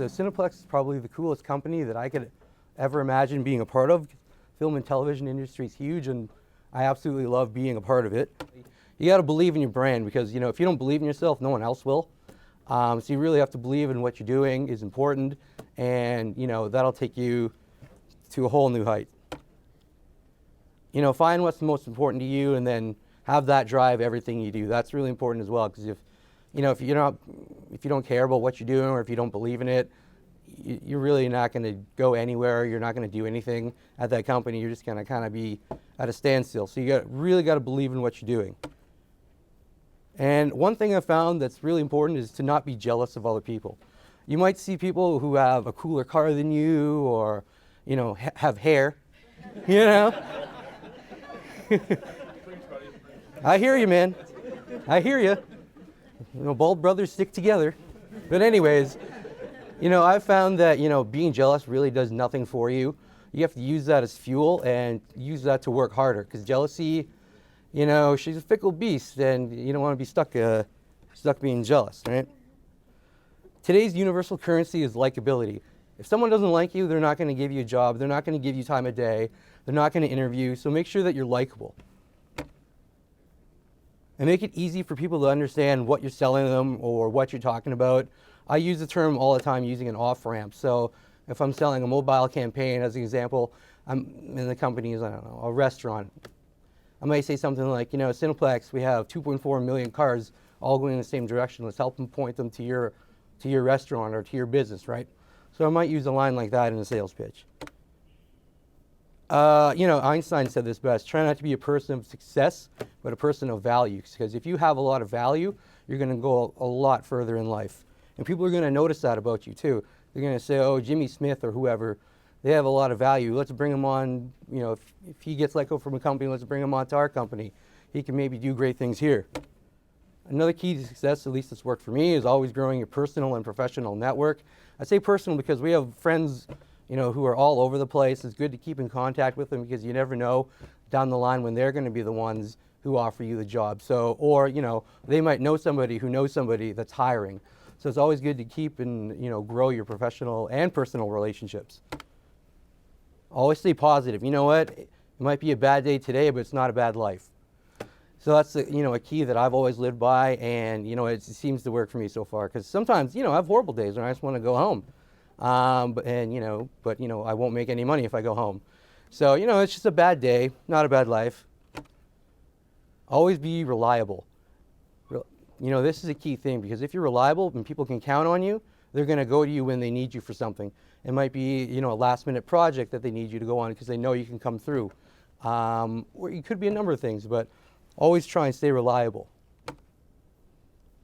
So Cineplex is probably the coolest company that I could ever imagine being a part of. Film and television industry is huge, and I absolutely love being a part of it. You got to believe in your brand because, you know, if you don't believe in yourself, no one else will. So you really have to believe in what you're doing is important, and, you know, that'll take you to a whole new height. You know, find what's the most important to you and then have that drive everything you do. That's really important as well, because if you don't care about what you're doing or if you don't believe in it, you're really not going to go anywhere. You're not going to do anything at that company. You're just going to kind of be at a standstill. So you really got to believe in what you're doing. And one thing I found that's really important is to not be jealous of other people. You might see people who have a cooler car than you, or, you know, have hair, you know. I hear you, man. I hear you. You know, bald brothers stick together. But anyways, you know, I've found that, you know, being jealous really does nothing for you. You have to use that as fuel and use that to work harder, because jealousy, you know, she's a fickle beast, and you don't want to be stuck being jealous, right? Today's universal currency is likability. If someone doesn't like you, they're not going to give you a job. They're not going to give you time of day. They're not going to interview. So make sure that you're likable. And make it easy for people to understand what you're selling them or what you're talking about. I use the term all the time using an off-ramp. So if I'm selling a mobile campaign, as an example, I'm in the company's, I don't know, a restaurant. I might say something like, you know, Cineplex, we have 2.4 million cars all going in the same direction. Let's help them point them to your restaurant or to your business, right? So I might use a line like that in a sales pitch. You know, Einstein said this best: try not to be a person of success, but a person of value. Because if you have a lot of value, you're going to go a lot further in life. And people are going to notice that about you too. They're going to say, oh, Jimmy Smith or whoever, they have a lot of value. Let's bring him on. You know, if he gets let go from a company, let's bring him on to our company. He can maybe do great things here. Another key to success, at least it's worked for me, is always growing your personal and professional network. I say personal because we have friends, you know, who are all over the place. It's good to keep in contact with them because you never know down the line when they're going to be the ones who offer you the job. So, or, you know, they might know somebody who knows somebody that's hiring. So it's always good to keep and, you know, grow your professional and personal relationships. Always stay positive. You know what? It might be a bad day today, but it's not a bad life. So that's, you know, a key that I've always lived by, and, you know, it seems to work for me so far. Because sometimes, you know, I have horrible days when I just want to go home. But I won't make any money if I go home. So, you know, it's just a bad day, not a bad life. Always be reliable. You know, this is a key thing, because if you're reliable and people can count on you, they're going to go to you when they need you for something. It might be, you know, a last-minute project that they need you to go on because they know you can come through. Or it could be a number of things, but always try and stay reliable.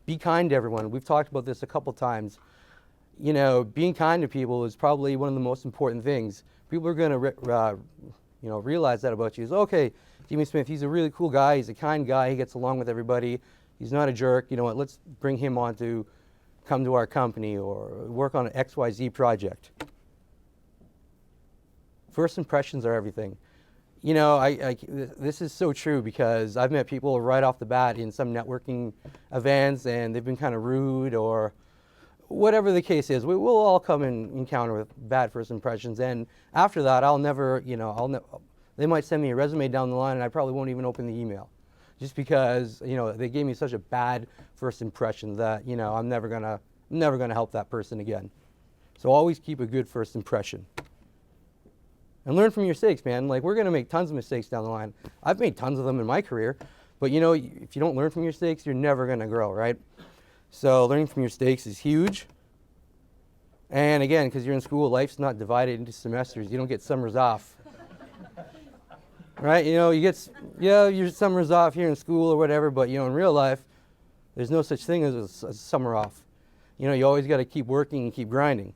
Be kind to everyone. We've talked about this a couple times. You know, being kind to people is probably one of the most important things. People are going to, realize that about you. Is okay, Jimmy Smith, he's a really cool guy. He's a kind guy. He gets along with everybody. He's not a jerk. You know what? Let's bring him on to come to our company or work on an XYZ project. First impressions are everything. You know, this is so true, because I've met people right off the bat in some networking events, and they've been kind of rude or whatever the case is. We'll all come and encounter with bad first impressions, and after that, they might send me a resume down the line, and I probably won't even open the email, just because, you know, they gave me such a bad first impression that, you know, I'm never gonna help that person again. So always keep a good first impression. And learn from your mistakes, man. Like, we're going to make tons of mistakes down the line. I've made tons of them in my career. But, you know, if you don't learn from your mistakes, you're never going to grow, right? So learning from your mistakes is huge. And again, because you're in school, life's not divided into semesters. You don't get summers off. Right? You know, your summers off here in school or whatever, but, you know, in real life, there's no such thing as a summer off. You know, you always got to keep working and keep grinding.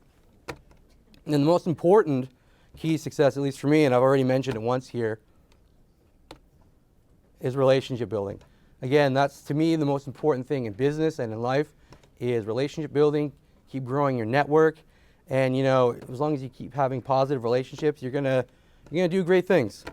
And then the most important key to success, at least for me, and I've already mentioned it once here, is relationship building. Again, that's, to me, the most important thing in business and in life is relationship building. Keep growing your network, and, you know, as long as you keep having positive relationships, you're gonna do great things.